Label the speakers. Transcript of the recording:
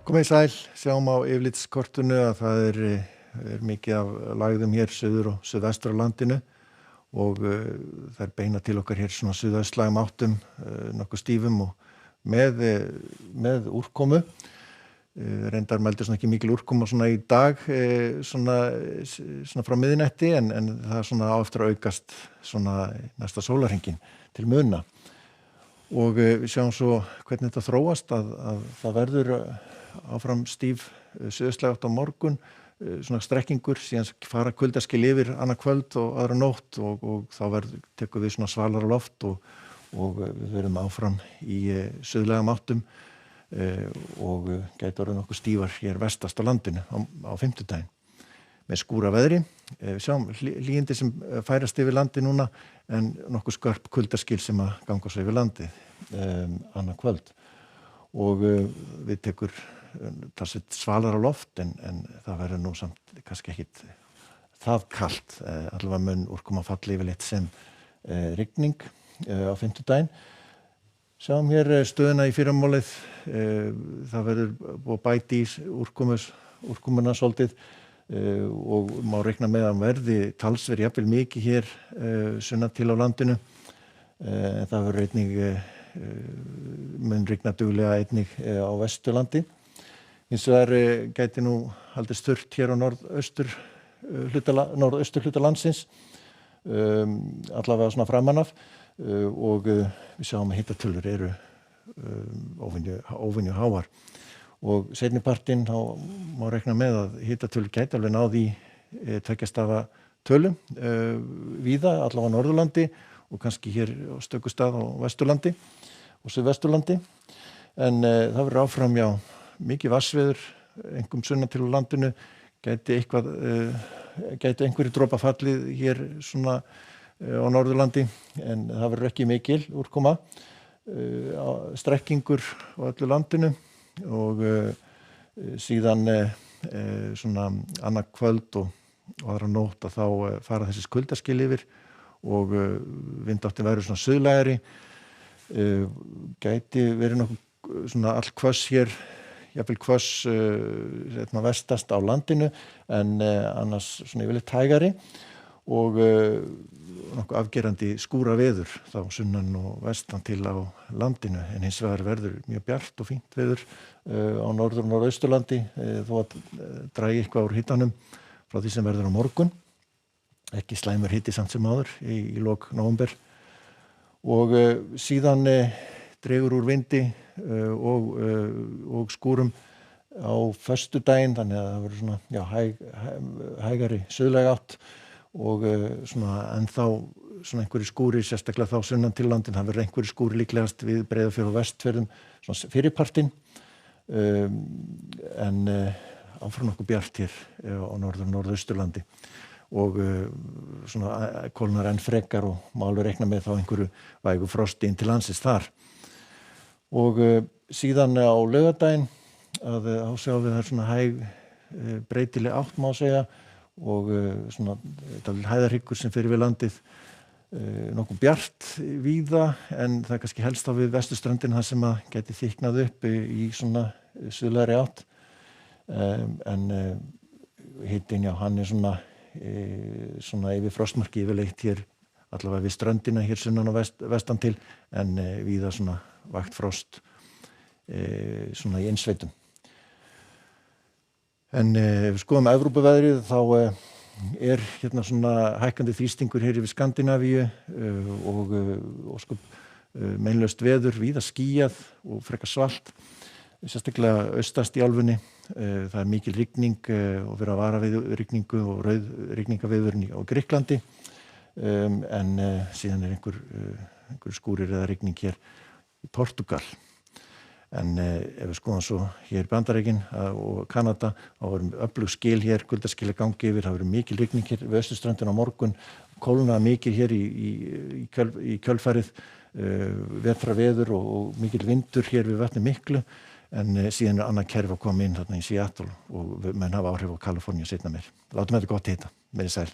Speaker 1: Komið sæl, sjáum á yfirlitskortinu að það er mikið af lægðum hér suður og suðvestur á landinu og það er beina til okkar hér svona suðaustlægum áttum, nokkuð stífum og með úrkomu. Reyndar mældi svona ekki mikil úrkoma svona í dag, svona frá miðnætti en það er svona á eftir að aukast svona næsta sólarhringinn til muna. Og við sjáum svo hvernig þetta þróast að það verður áfram stíf suðaustlæg átt á morgun, svona strekkingur, síðan fara kuldaskil yfir annað kvöld og aðra nótt og þá tekur við svona svalara loft og við verðum áfram í suðlægum áttum og gæti orðið nokkuð stífar hér vestast á landinu á fimmtudaginn með skúraveðri. Við sjáum hlýindi sem færast yfir landi núna en nokkuð skörp kuldaskil sem að ganga svo yfir landið annað kvöld og við tekur talsvert svalara loft en það verður nú samt kannski ekkit það kalt, allavega mun úrkoma falli yfirleitt sem rigning á fimmtudaginn. Sjáum hér stöðuna í fyrramálið, það verður búið að bæta í úrkomuna svolítið og má reikna með að verði talsverð jafnvel mikið hér sunnan til á landinu. Það verður einnig mun rigna duglega einnig á Vesturlandi. Hins vegar gæti nú haldist þurrt hér á norðaustur hluta landsins, allavega svona framan af og við sjáum að hitatölur eru óvenju háar og seinnipartinn þá má reikna með að hitatölur gæti alveg náð í tveggja stafa tölu víða, allavega á Norðurlandi og kannski hér á stöku stað á Vesturlandi og Suðvesturlandi en það verður áfram mikið vatnsveður, einkum sunnan til á landinu, gæti einhverju dropa fallið hér svona á Norðurlandi en það verður ekki mikil úrkoma, strekkingur á öllu landinu og síðan svona annað kvöld og aðra nótt að þá fara þessi kuldaskil yfir og vindáttin verður svona suðlægari, gæti verið nokkuð svona allhvöss hér, jafnvel hvöss vestast á landinu en annars svona yfirleitt hægari og nokkuð afgerandi skúraveður þá sunnan og vestan til á landinu en hins vegar verður mjög bjart og fínt veður á norður- og norðausturlandi þó að dragi eitthvað úr hitanum frá því sem verður á morgun. Ekki slæmur hiti samt sem áður í lok nóvember og síðan dregur úr vindi og skúrum á föstudaginn þannig að það verður svona hægari suðlæg átt og svona ennþá svona einhverju skúrir sérstaklega þá sunnan til landin, það verður einhverju skúrir líklegast við Breiðafjörð og Vestfjörðum svona fyrirpartinn en áfram nokkuð bjart hér á norður- og norðausturlandi og svona kólnar enn frekar og má alveg reikna með þá einhverju vægu frosti inn til landsins þar og síðan á laugardaginn að sjáum við það svona hæg breytileg átt má segja og svona hæðarhryggur sem fer við landið nokkuð bjart víða en það er kannski helst á við vesturströndina þar sem að gæti þykknað upp í svona suðlægri átt en hitinn hann er svona yfir frostmarki yfirleitt hér allavega við ströndina hér sunnan og vestan til en víða svona vægt frost svona í innsveitum. En ef við skoðum Evrópuveðrið þá er hérna svona hækkandi þrýstingur hér yfir Skandinavíu og meinlaust veður, víða skýjað og frekar svalt, sérstaklega austast í álfunni. Það er mikil rigning og verið að vara við rigningu og rauð rigningaveðurinn á Grikklandi en síðan er einhver skúrir eða rigning hér í Portúgal. En ef við skoðum svo hér Bandaríkin og Kanada þá verður öflug skil hér, kuldaskil að gangi yfir, það verður mikil rigning hér við austurströndina á morgun, kólna mikil hér í kjölfarið, vetrarveður og mikil vindur hér við vatni miklu en síðan er annað kerfi að koma inn þarna í Seattle og menn hafa áhrif á Kaliforníu seinna meir. Látum þetta gott heita, verið sæl.